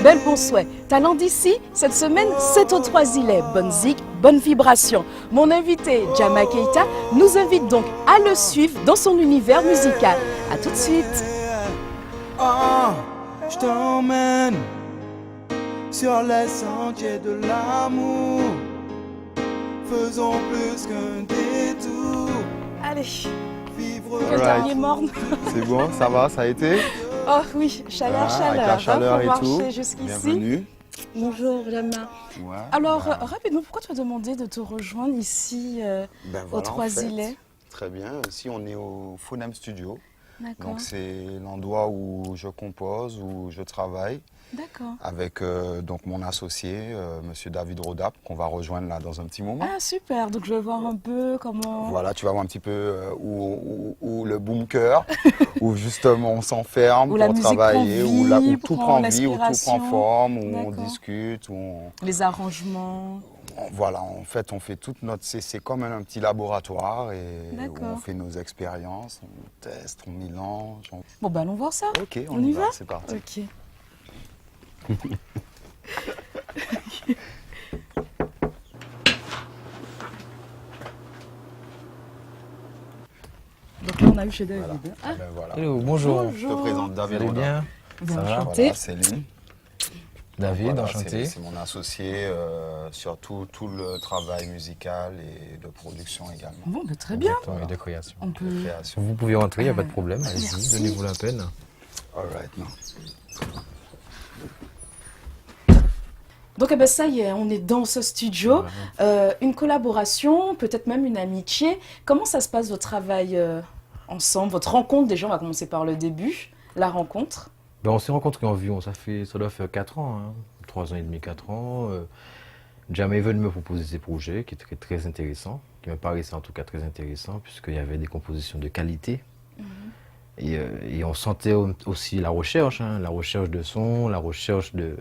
Bel bon souhait. Talent d'ici, cette semaine, c'est aux Trois-Îlets. Bonne zik, bonne vibration. Mon invité, Jama Keita, nous invite donc à le suivre dans son univers musical. A tout de suite. Je t'emmène sur les sentiers de l'amour. Faisons plus qu'un détour. Allez, Vivre que le dernier morne. C'est bon, ça va, ça a été? Oh oui, chaleur, Avec la chaleur et pour tout. marcher jusqu'ici. Bienvenue. Bonjour, Jama. Ouais, Alors, rapidement, pourquoi tu as demandé de te rejoindre ici aux Trois-Îlets? Très bien, ici on est au Phonème Studio. D'accord. Donc c'est l'endroit où je compose, où je travaille. D'accord. Avec donc mon associé, Monsieur David Rodap, qu'on va rejoindre là dans un petit moment. Ah super, donc je vais voir un peu comment... Voilà, tu vas voir un petit peu où le bunker, où justement on s'enferme où la pour musique travailler, prend vie, où tout prend vie, où tout prend l'inspiration. forme, où on D'accord. discute, où on... Les arrangements. Voilà, en fait, on fait toute notre... C'est comme un petit laboratoire et où D'accord. on fait nos expériences, on teste, on mélange. Bon ben allons voir ça. Ok, On y va? c'est parti. Ok. Donc là on a eu chez David. Ah, Ben voilà. Hello, bonjour. Je te présente David Vous allez Rodap. bien? bien Ça va? enchanté. Voilà, Céline. David, Voilà, enchanté. c'est mon associé sur tout le travail musical et de production également. Bon, ben très bien. Exactement, et de création. On peut... De création. Vous pouvez rentrer, il n'y a pas de problème. Merci. Allez-y, donnez-vous la peine. All right, non. Donc eh ben, ça y est, on est dans ce studio. Une collaboration, peut-être même une amitié. Comment ça se passe votre travail ensemble, votre rencontre déjà? On va commencer par le début, la rencontre. Ben, on s'est rencontrés en Vion, ça doit faire 4 ans, hein. 3 ans et demi, 4 ans. Jama est venu me proposer ses projets qui étaient très intéressants, qui me paraissaient en tout cas très intéressants, puisqu'il y avait des compositions de qualité. Et on sentait aussi la recherche de son, la recherche de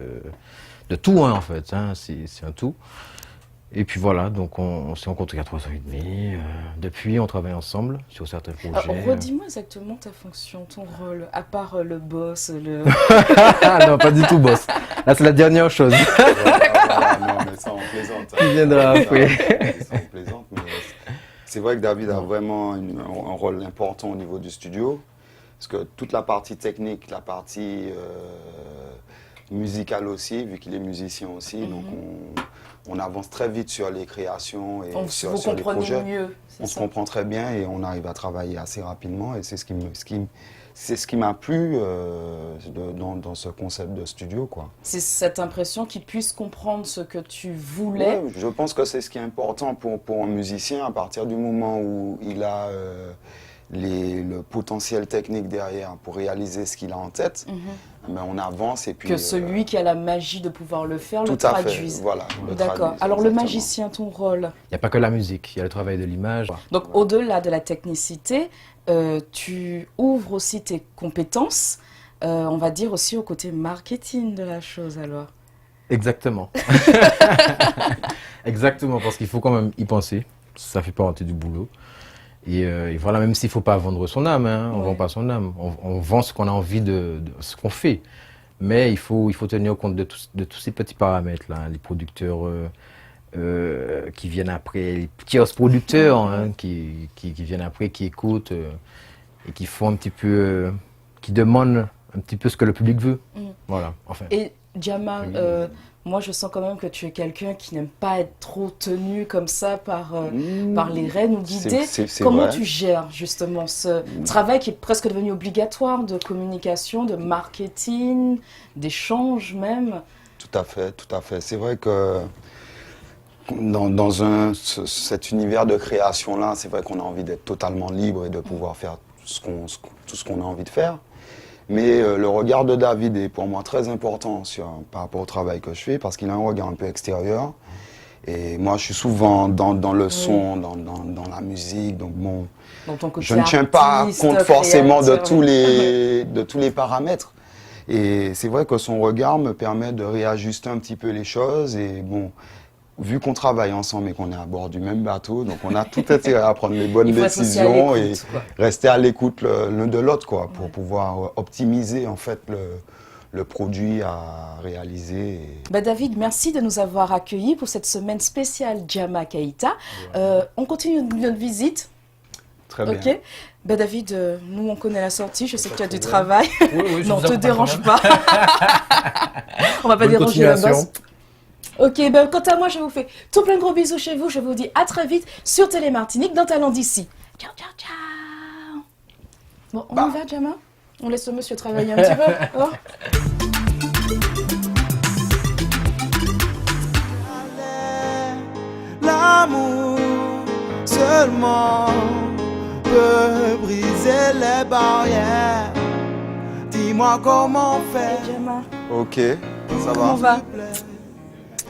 tout, hein, en fait, hein, c'est un tout. Et puis voilà, donc on s'est rencontrés il y a 3 ans et demi. Depuis, on travaille ensemble sur certains projets. Alors, redis-moi exactement ta fonction, ton rôle, à part le boss, le... Ah non, pas du tout, boss. Là, c'est la dernière chose. Voilà, non, mais ça, on plaisante. Qui viendra après. Ça, on plaisante, mais c'est vrai que David a vraiment un rôle important au niveau du studio. Parce que toute la partie technique, la partie musicale aussi, vu qu'il est musicien aussi, donc on avance très vite sur les créations et vous sur les comprenez projets. mieux, On se ça? comprend très bien et on arrive à travailler assez rapidement. Et c'est ce qui m'a plu dans ce concept de studio, quoi. C'est cette impression qu'il puisse comprendre ce que tu voulais. Ouais, je pense que c'est ce qui est important pour un musicien à partir du moment où il a le potentiel technique derrière pour réaliser ce qu'il a en tête. Mais on avance et puis... Que celui qui a la magie de pouvoir le faire le tout à fait, traduise. voilà. le D'accord. traduise, Alors le exactement. magicien, ton rôle. Il n'y a pas que la musique, il y a le travail de l'image. Donc au-delà de la technicité, tu ouvres aussi tes compétences, on va dire aussi au côté marketing de la chose alors. Exactement. Exactement, parce qu'il faut quand même y penser. Ça fait partie du boulot. Et voilà, même s'il ne faut pas vendre son âme, hein, on ne Ouais. vend pas son âme. On vend ce qu'on a envie de ce qu'on fait. Mais il faut tenir compte de tous ces petits paramètres-là. Hein, les producteurs qui viennent après, les tiers producteurs hein, qui viennent après, qui écoutent et qui font un petit peu, qui demandent un petit peu ce que le public veut. Voilà, enfin. Et Jama, Oui. moi je sens quand même que tu es quelqu'un qui n'aime pas être trop tenu comme ça par les rênes ou guidé. C'est Comment vrai. tu gères justement ce travail qui est presque devenu obligatoire de communication, de marketing, d'échange même? Tout à fait, tout à fait. C'est vrai que dans cet univers de création-là, c'est vrai qu'on a envie d'être totalement libre et de pouvoir faire tout ce qu'on a envie de faire. Mais le regard de David est pour moi très important par rapport au travail que je fais, parce qu'il a un regard un peu extérieur. Et moi, je suis souvent dans le son, dans la musique, donc bon, Dans ton côté je ne tiens pas artiste, compte forcément de créateur. tous les paramètres. Et c'est vrai que son regard me permet de réajuster un petit peu les choses. Et bon, vu qu'on travaille ensemble et qu'on est à bord du même bateau, donc on a tout intérêt à prendre les bonnes Il faut être aussi à décisions et l'écoute, quoi. rester à l'écoute l'un de l'autre, quoi, pour pouvoir optimiser en fait le produit à réaliser. Bah David, merci de nous avoir accueillis pour cette semaine spéciale Jama Keïta. On continue notre visite. Très bien. Ok. Bah David, nous on connaît la sortie, je sais que tu as du problème. travail. Oui, Non, je vous te accompagne dérange quand même. pas. On va pas Bonne déranger la continuation. bosse. Ok, ben quant à moi, je vous fais tout plein de gros bisous chez vous. Je vous dis à très vite sur Télé Martinique dans Talent d'ici. Ciao, ciao, ciao. Bon, on y va, Jama? On laisse le monsieur travailler un petit peu. Oh. L'amour seulement peut briser les barrières. Dis-moi comment faire. Hey, Jama, Ok, ça comment on va va?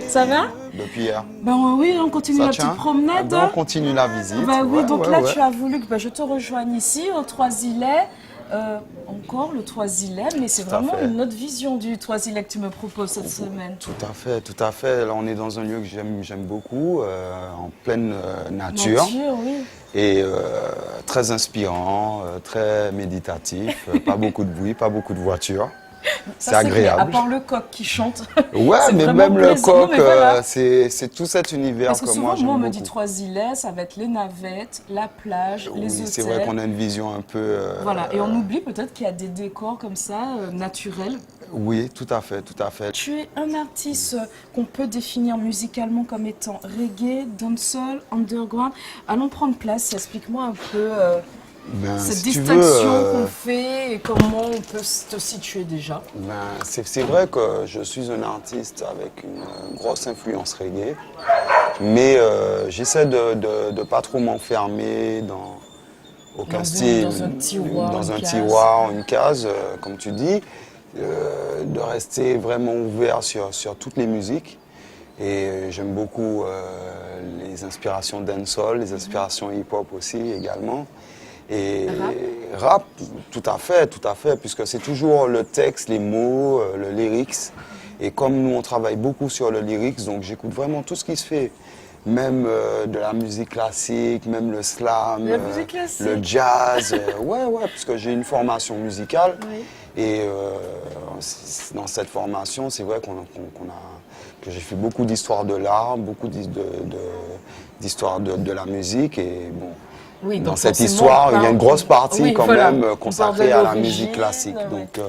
Ça va? depuis hier. Ben oui, on continue Ça la tient petite promenade. Ah ben, on continue la visite. Bah oui, Ouais, donc ouais, là, ouais. tu as voulu que je te rejoigne ici, au Trois-Îlets. Encore le Trois-Îlets, mais c'est Tout à vraiment fait. une autre vision du Trois-Îlets que tu me proposes cette semaine. Tout à fait, tout à fait. Là, on est dans un lieu que j'aime beaucoup, en pleine nature. Nature, oui. Et très inspirant, très méditatif, pas beaucoup de bruit, pas beaucoup de voitures. C'est Ça, clair. À agréable. part le coq qui chante. Ouais, c'est mais vraiment même le plaisant. Non, coq, mais voilà. c'est tout cet univers Parce que que souvent, moi j'aime on me beaucoup. dit Trois-Îlets, ça va être les navettes, la plage, les Oui, hôtels. c'est vrai qu'on a une vision un peu. Voilà, et on oublie peut-être qu'il y a des décors comme ça, naturels. Oui, tout à fait, tout à fait. Tu es un artiste qu'on peut définir musicalement comme étant reggae, dancehall, underground. Allons prendre place, explique-moi un peu Ben, cette si tu veux, distinction qu'on fait et comment on peut te situer déjà. ben, c'est vrai que je suis un artiste avec une grosse influence reggae, mais j'essaie de ne pas trop m'enfermer dans aucun Dans style, un tiroir, dans une un case. tiroir, une case, comme tu dis, de rester vraiment ouvert sur toutes les musiques. Et j'aime beaucoup les inspirations dancehall, les inspirations hip-hop aussi également. Et rap, tout à fait, puisque c'est toujours le texte, les mots, le lyrics. Et comme nous, on travaille beaucoup sur le lyrics, donc j'écoute vraiment tout ce qui se fait. Même de la musique classique, même le slam, La musique classique. le jazz. Ouais, puisque j'ai une formation musicale. Oui. Et dans cette formation, c'est vrai que j'ai fait beaucoup d'histoire de l'art, beaucoup d'histoire de la musique. Et bon, Oui, dans donc cette forcément, histoire, il y a une on grosse partie oui, quand voilà. même On consacrée parle de à la musique l'origine, classique. ouais. Donc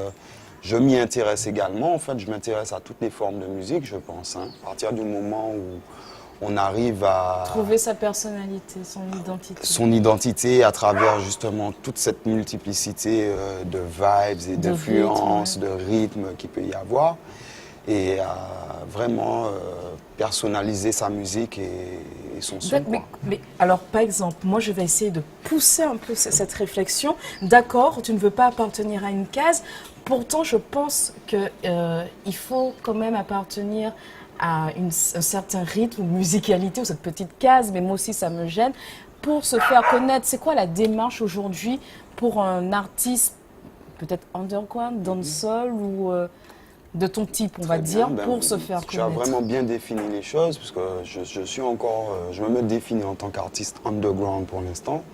je m'y intéresse également. En fait, je m'intéresse à toutes les formes de musique, je pense. Hein. À partir du moment où on arrive à Trouver sa personnalité, son identité. son identité à travers justement toute cette multiplicité de vibes et De d'influences, rythme, de rythmes qu'il peut y avoir, et à vraiment personnaliser sa musique et son son. Mais, quoi. mais alors, par exemple, moi, je vais essayer de pousser un peu cette réflexion. D'accord, tu ne veux pas appartenir à une case. Pourtant, je pense qu'il faut quand même appartenir à un certain rythme ou musicalité ou cette petite case, mais moi aussi, ça me gêne, pour se faire connaître. C'est quoi la démarche aujourd'hui pour un artiste, peut-être underground, dancehall ou de ton type, on va Très dire, bien, pour se faire tu as connaître? vraiment bien défini les choses, parce que je suis encore, je me définis en tant qu'artiste underground pour l'instant.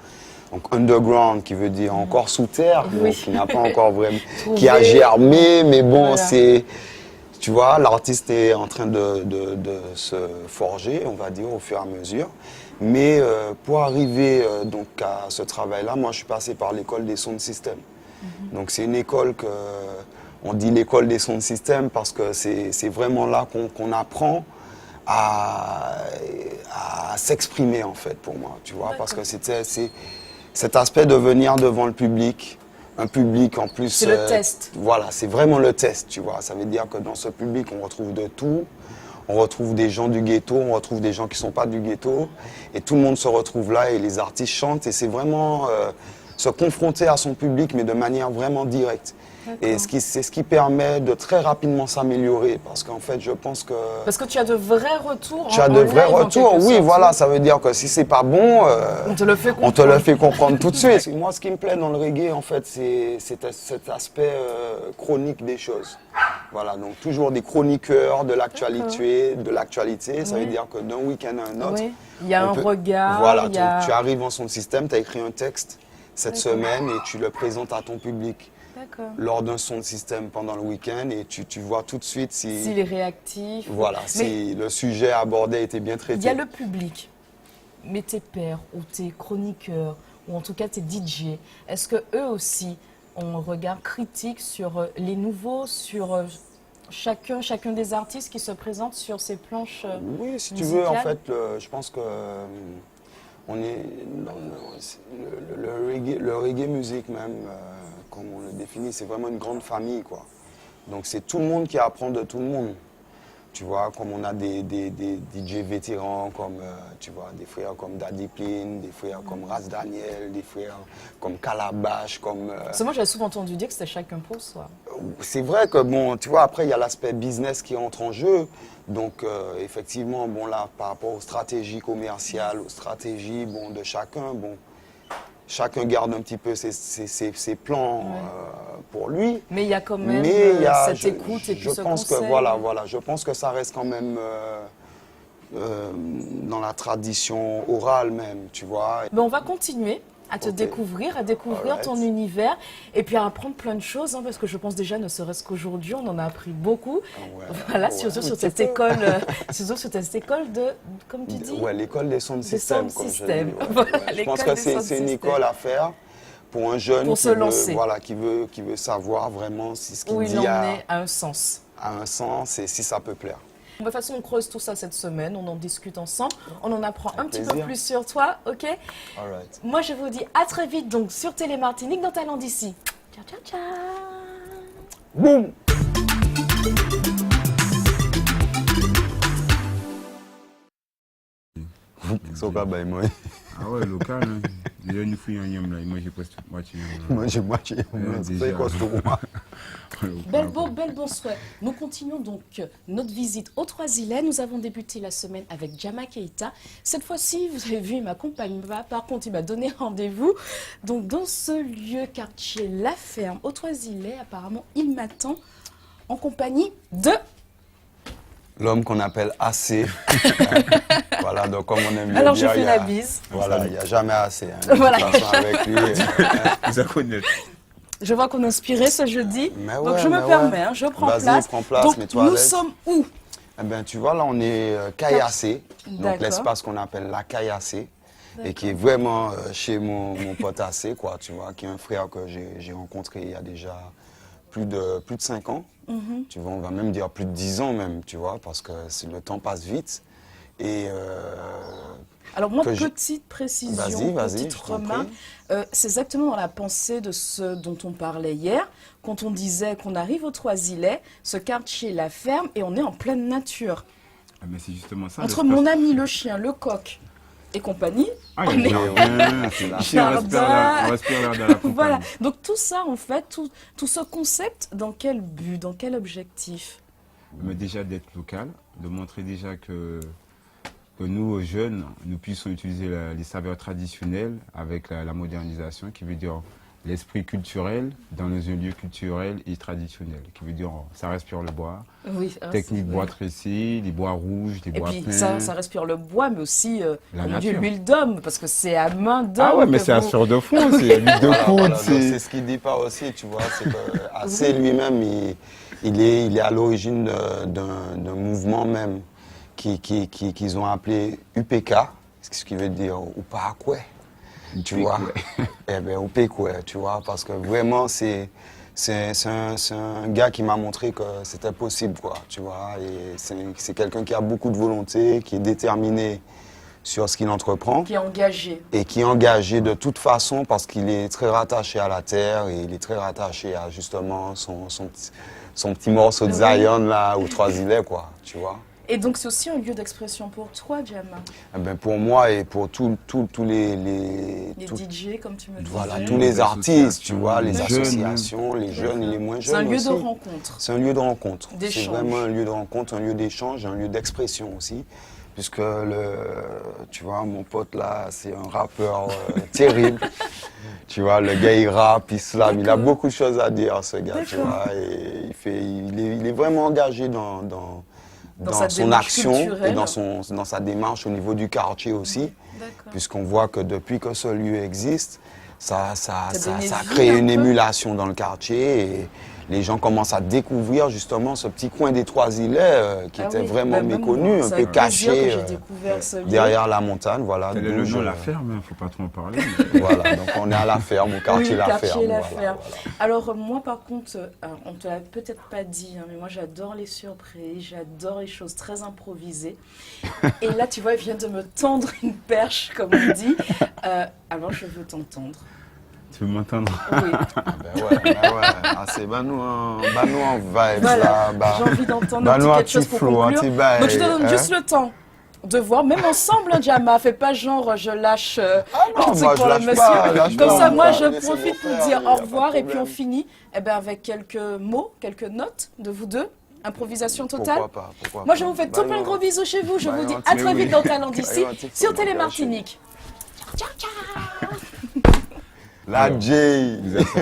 Donc underground qui veut dire encore sous terre, Oui. donc qui n'a pas encore vraiment, Trouvé. qui a germé, mais bon, Voilà. c'est, tu vois, l'artiste est en train de se forger, on va dire, au fur et à mesure. Mais pour arriver donc à ce travail-là, moi je suis passé par l'école des sound systems. Donc c'est une école que on dit l'école des sound systems parce que c'est vraiment là qu'on apprend à s'exprimer en fait pour moi, tu vois, parce que c'est cet aspect de venir devant le public, un public en plus. C'est le test. Voilà, c'est vraiment le test, tu vois. Ça veut dire que dans ce public, on retrouve de tout. On retrouve des gens du ghetto, on retrouve des gens qui ne sont pas du ghetto. Et tout le monde se retrouve là et les artistes chantent. Et c'est vraiment se confronter à son public, mais de manière vraiment directe. Et c'est ce qui permet de très rapidement s'améliorer, parce qu'en fait, je pense que... Parce que tu as de vrais retours. Tu as de vrais retours, oui, voilà, ça veut dire que si c'est pas bon, on te le fait comprendre. on te le fait comprendre tout de suite. Moi, ce qui me plaît dans le reggae, en fait, c'est cet aspect chronique des choses. Voilà, donc toujours des chroniqueurs de l'actualité, ça veut dire que d'un week-end à un autre, il y a un regard. Voilà, tu arrives en son système, tu as écrit un texte cette semaine et tu le présentes à ton public. Lors d'un son de système pendant le week-end et tu vois tout de suite s'il est réactif. Voilà, si le sujet abordé était bien traité. Il y a le public, mais tes pairs ou tes chroniqueurs ou en tout cas tes DJ, est-ce que eux aussi ont un regard critique sur les nouveaux, sur chacun des artistes qui se présentent sur ces planches Oui, si tu musicales? veux, en fait, je pense que on est dans le reggae musique même. Comme on le définit, c'est vraiment une grande famille, quoi. Donc c'est tout le monde qui apprend de tout le monde. Tu vois, comme on a des DJ vétérans, comme tu vois, des frères comme Daddy Plin, des frères comme Ras Daniel, des frères comme Calabash, comme... Parce que moi j'avais souvent entendu dire que c'était chacun pour soi. C'est vrai que, bon, tu vois, après il y a l'aspect business qui entre en jeu. Donc effectivement, bon là, par rapport aux stratégies commerciales, aux stratégies bon, de chacun, bon... Chacun garde un petit peu ses plans pour lui. Mais il y a quand même cette écoute et puis ce conseil. Je pense que ça reste quand même dans la tradition orale même, tu vois. Mais on va continuer à te découvrir, à découvrir ton univers et puis à apprendre plein de choses, hein, parce que je pense déjà, ne serait-ce qu'aujourd'hui, on en a appris beaucoup. Surtout sur cette école, de, comme tu dis. Ouais, l'école des sons de système, comme je dis. Je pense que c'est une école à faire pour un jeune qui veut savoir vraiment si ce qu'il dit a un sens. A un sens et si ça peut plaire. De toute façon, on creuse tout ça cette semaine, on en discute ensemble, on en apprend un petit peu plus sur toi, ok? Alright. Moi, je vous dis à très vite donc sur Télé Martinique dans Talent d'ici. Ciao, ciao, ciao. Boum. Ah ouais, local, hein. Déjà une fouille en yam là, moi j'ai presque moitié. Moi j'ai moitié. C'est quoi pour moi? Bel bonsoir. Nous continuons donc notre visite aux Trois-Îlets. Nous avons débuté la semaine avec Jama Keita. Cette fois-ci, vous avez vu, il m'accompagne pas. Par contre, il m'a donné rendez-vous. Donc, dans ce lieu quartier La Ferme, aux Trois-Îlets, apparemment, il m'attend en compagnie de... L'homme qu'on appelle AC. Voilà, donc comme on aime bien alors, dire, je fais la bise. Voilà, il n'y a jamais assez. Hein, voilà. Avec lui, je vois qu'on est inspiré ce jeudi. Ouais, donc, je me permets, hein, je prends place. Vas-y, prends place, donc, mets-toi à nous l'aise. sommes où? Eh bien, tu vois, là, on est Caillassé, donc l'espace qu'on appelle la Caillassé, et qui est vraiment chez mon pote AC, quoi, tu vois, qui est un frère que j'ai rencontré il y a déjà plus de 5 ans. Tu vois, on va même dire plus de 10 ans même, tu vois, parce que le temps passe vite. Et alors moi, petite précision, petite remarque, c'est exactement dans la pensée de ce dont on parlait hier, quand on disait qu'on arrive aux Trois-Îlets, ce quartier La Ferme, et on est en pleine nature. Ah mais c'est justement ça. Entre mon ami le chien, le coq et compagnie, on respire l'air de la compagnie. Voilà, donc tout ça en fait, tout ce concept, dans quel but, dans quel objectif? Mais déjà d'être local, de montrer déjà que nous, jeunes, nous puissions utiliser les saveurs traditionnelles avec la modernisation, qui veut dire l'esprit culturel dans un lieu culturel et traditionnel, qui veut dire ça respire le bois, technique bois tressé, les bois rouges, les bois peints. Et puis ça respire le bois, mais aussi l'huile d'homme, parce que c'est à main d'homme. Ah ouais, mais c'est à sueur de fond, c'est l'huile de coude. C'est ce qu'il dit pas aussi, tu vois, c'est que AC lui-même, il est à l'origine d'un mouvement même qu'ils ont appelé UPK, ce qui veut dire Upakwe. Tu vois, eh bien, Upekwe, tu vois, parce que vraiment, c'est un gars qui m'a montré que c'était possible, quoi, tu vois, et c'est quelqu'un qui a beaucoup de volonté, qui est déterminé sur ce qu'il entreprend. Qui est engagé. Et qui est engagé de toute façon parce qu'il est très rattaché à la terre et il est très rattaché à justement son petit morceau de Zion, là, aux Trois-Îlets, quoi, tu vois. Et donc c'est aussi un lieu d'expression pour toi, Jama. Eh ben, pour moi et pour tous les Les tout- DJ, comme tu me disais. voilà, tous Les les artistes, tu vois, les jeunes, associations, les jeunes et les moins C'est un jeunes lieu aussi. de rencontre. C'est un lieu de rencontre. C'est D'échange. vraiment un lieu de rencontre, un lieu d'échange, un lieu d'expression aussi. Puisque, tu vois, mon pote là, c'est un rappeur terrible. Tu vois, le gars, il rappe, il slame, il a beaucoup de choses à dire, ce gars, tu D'accord. vois. Et il est vraiment engagé dans sa son démarche action culturelle. et dans sa démarche au niveau du quartier aussi. D'accord. Puisqu'on voit que depuis que ce lieu existe, ça donné a vie créé un une peu. émulation dans le quartier et les gens commencent à découvrir justement ce petit coin des Trois-Îlets qui Ah était oui, vraiment bah, même méconnu, moi, un c'est peu avec plaisir caché que j'ai découvert ce lieu. derrière la montagne. Voilà, Quel est d'où le je- nom de la ferme, il ne faut pas trop en parler. Voilà, donc on est à la ferme, au quartier Oui, La quartier Ferme. La voilà, Ferme. voilà. Alors moi par contre, on te l'a peut-être pas dit, hein, mais moi j'adore les surprises, j'adore les choses très improvisées. Et là tu vois, il vient de me tendre une perche, comme on dit. Alors je veux t'entendre. Tu veux m'entendre? Oui, Ben ouais. Ah, c'est nous en vibes voilà, là. Bah, j'ai envie d'entendre bah, un petit nous, un quelque chose petit pour flow, un conclure. petit bail, Donc je te donne hein. juste le temps de voir, même ensemble, hein, Jama, fais pas genre je lâche non, un truc moi, pour je le lâche monsieur. pas, lâche Comme pas, ça, on moi va je laisser profite le pour faire, dire y a au pas de revoir et puis on problème. finit avec quelques mots, quelques notes de vous deux. Improvisation totale. Pourquoi Moi, pas. je vous fais Bah tout plein de non. gros bisous chez vous. Je Bah vous dis non, à mais très oui. vite dans Talent d'ici, Bah non, sur faut Télé bien Martinique. La Alors, J. Vous êtes ça.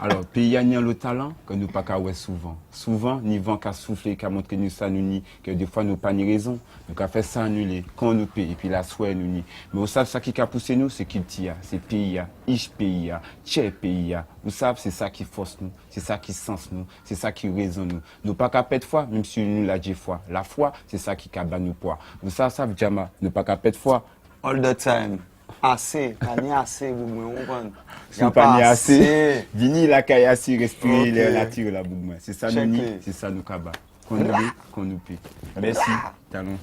Alors, pays a le talent que nous pas qu'à ouais souvent. Souvent, ni vent qu'à souffler, qu'à montrer nous ça nous ni, que des fois nous pas ni raison. Donc à faire ça annuler, quand nous paye, et puis la souhait nous ni. Mais vous savez, ça qui a poussé nous, c'est Kiltia, c'est pays, ich pays, tché pays. Vous savez, c'est ça qui force nous, c'est ça qui sens nous, c'est ça qui raison nous. Nous pas qu'à perdre foi, même si nous la dit foi. La foi, c'est ça qui cabane nous poids. Vous savez, ça, Jama, nous pas qu'à perdre foi. All the time. Assez, pas ni assez, vous me comprenez. Si nous pas ni assez, vini la caille assis, respirer, Ok. l'air nature la boum. C'est ça nous Check ni, it. c'est ça nous cabane. Qu'on nous veut, qu'on nous paie. Merci, talon.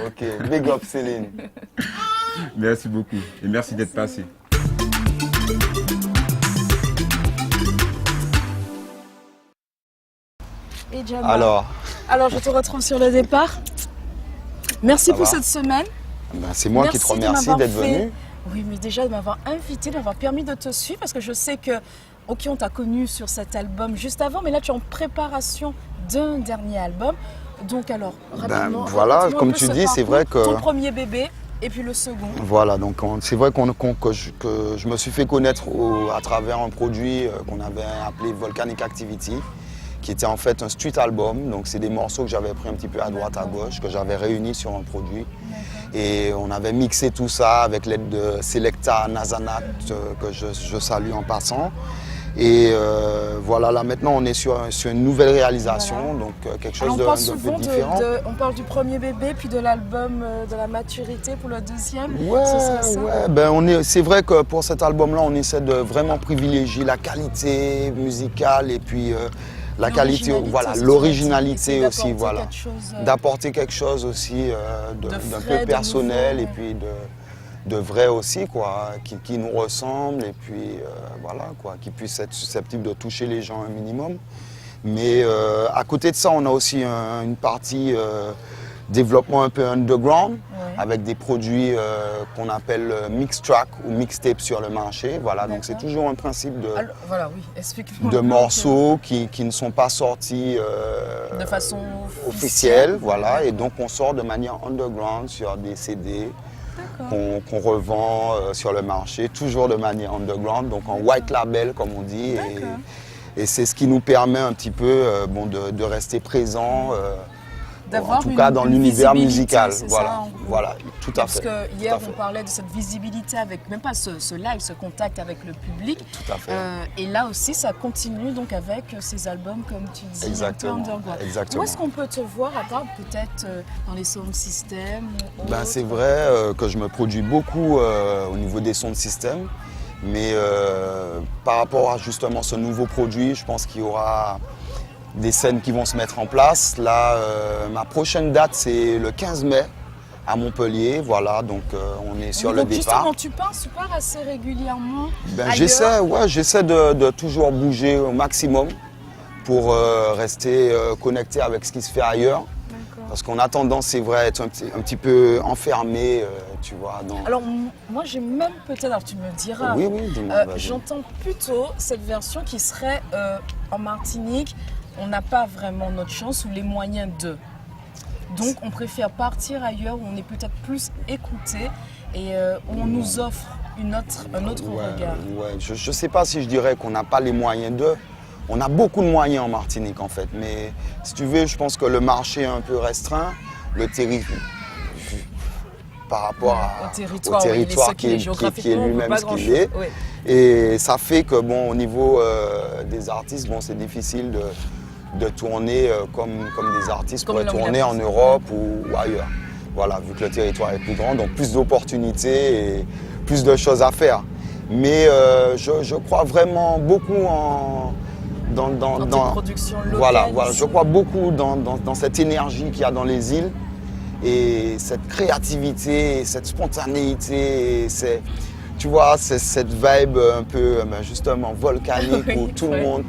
Ok, big up Céline. Merci beaucoup et merci d'être passé. Et Jama. Alors, je te retrouve sur le départ. Merci Ça pour va cette semaine. ben, c'est moi qui te Merci de remercie m'avoir d'être fait- venu. Oui, mais déjà de m'avoir invité, de m'avoir permis de te suivre, parce que je sais que, ok, on t'a connu sur cet album juste avant, mais là tu es en préparation d'un dernier album. Donc alors, rapidement, voilà, raconte-moi un comme peu tu ce dis, c'est vrai parcours, que- ton premier bébé et puis le second. Voilà, donc c'est vrai que je me suis fait connaître à travers un produit qu'on avait appelé Volcanic Activity, qui était en fait un street album. Donc c'est des morceaux que j'avais pris un petit peu à droite, à gauche, que j'avais réunis sur un produit. Et on avait mixé tout ça avec l'aide de Selecta Nazanat, que je salue en passant. Et voilà, là maintenant on est sur une nouvelle réalisation, donc quelque chose Alors, on de, parle de peu souvent différent. on parle du premier bébé, puis de l'album de la maturité pour le deuxième. Ouais, Ce serait ça. ouais, ben c'est vrai que pour cet album-là, on essaie de vraiment privilégier la qualité musicale et puis la qualité, voilà, aussi, l'originalité tu vas aussi, dire, voilà. d'apporter quelque chose, D'apporter quelque chose aussi d'un frais, peu de personnel nouveau, et puis de vrai aussi, quoi, qui nous ressemble et puis voilà, quoi, qui puisse être susceptible de toucher les gens un minimum. Mais à côté de ça, on a aussi une partie développement un peu underground, Ouais. avec des produits qu'on appelle mix track ou mixtape sur le marché. Voilà, donc c'est D'accord. toujours un principe Alors, voilà, oui, explique-moi. de un peu, morceaux qui ne sont pas sortis de façon officielle. Voilà, et donc on sort de manière underground sur des CD D'accord. qu'on revend sur le marché, toujours de manière underground, donc en white label comme on dit. D'accord. Et c'est ce qui nous permet un petit peu de rester présent. En D'avoir tout cas dans une l'univers visibilité, musical, c'est voilà, ça, en gros. voilà, tout à fait. Parce que tout hier, à fait, on parlait de cette visibilité avec, même pas ce live, ce contact avec le public. tout à fait. Et là aussi, ça continue donc avec ces albums, comme tu dis, Exactement, un peu underground. exactement. Où est-ce qu'on peut te voir, à part peut-être dans les sound systems ou Ben, autre? c'est vrai que je me produis beaucoup au niveau des sons de système, mais par rapport à justement ce nouveau produit, je pense qu'il y aura des scènes qui vont se mettre en place. Là, ma prochaine date, c'est le 15 mai à Montpellier. Voilà, donc on est sur Oui, le donc départ. justement, tu pars assez régulièrement Ben, ailleurs. j'essaie de toujours bouger au maximum pour rester connecté avec ce qui se fait ailleurs. D'accord. Parce qu'on a tendance, c'est vrai, à être un petit peu enfermé, tu vois. Alors, moi, j'ai même peut-être, alors tu me diras, Oui, dis-moi. vas-y. j'entends plutôt cette version qui serait en Martinique, on n'a pas vraiment notre chance ou les moyens d'eux. Donc, on préfère partir ailleurs où on est peut-être plus écouté et où on nous offre un autre regard. Ouais. Je ne sais pas si je dirais qu'on n'a pas les moyens d'eux. On a beaucoup de moyens en Martinique en fait, mais si tu veux, je pense que le marché est un peu restreint, le territoire par rapport au territoire qui est lui-même ce qu'il est. Oui. Et ça fait que bon, au niveau des artistes, bon, c'est difficile de tourner comme des artistes pourraient tourner en Europe ou ailleurs. Voilà, vu que le territoire est plus grand, donc plus d'opportunités et plus de choses à faire. Mais je crois vraiment beaucoup dans production locale. Voilà, je crois beaucoup dans cette énergie qu'il y a dans les îles et cette créativité, cette spontanéité, tu vois, c'est cette vibe un peu justement volcanique où tout le monde,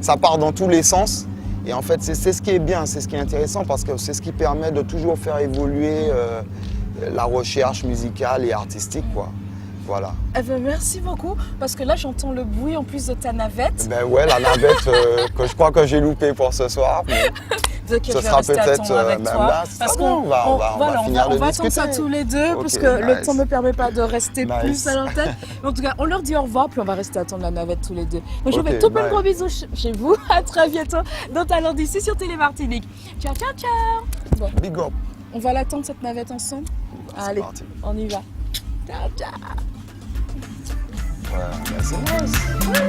ça part dans tous les sens. Et en fait, c'est ce qui est bien, c'est ce qui est intéressant parce que c'est ce qui permet de toujours faire évoluer la recherche musicale et artistique, quoi. Voilà. Eh ben, merci beaucoup, parce que là j'entends le bruit en plus de ta navette. Ben ouais, la navette que je crois que j'ai loupée pour ce soir. Donc, ce sera peut-être avec toi, là. parce qu'on va finir de va discuter. attendre ça tous les deux, Okay, parce que le temps ne me permet pas de rester Nice. plus à l'antenne. En tout cas, on leur dit au revoir, puis on va rester attendre la navette tous les deux. Donc je Ok, vous fais tout plein de bye. gros bisous chez vous. À très bientôt dans Talent d'ici sur Télé Martinique. Ciao, ciao, ciao. Bon, Big up. on va l'attendre cette navette ensemble. C'est Allez, parti. on y va. Ciao, ciao. Ouais, ben c'est nice.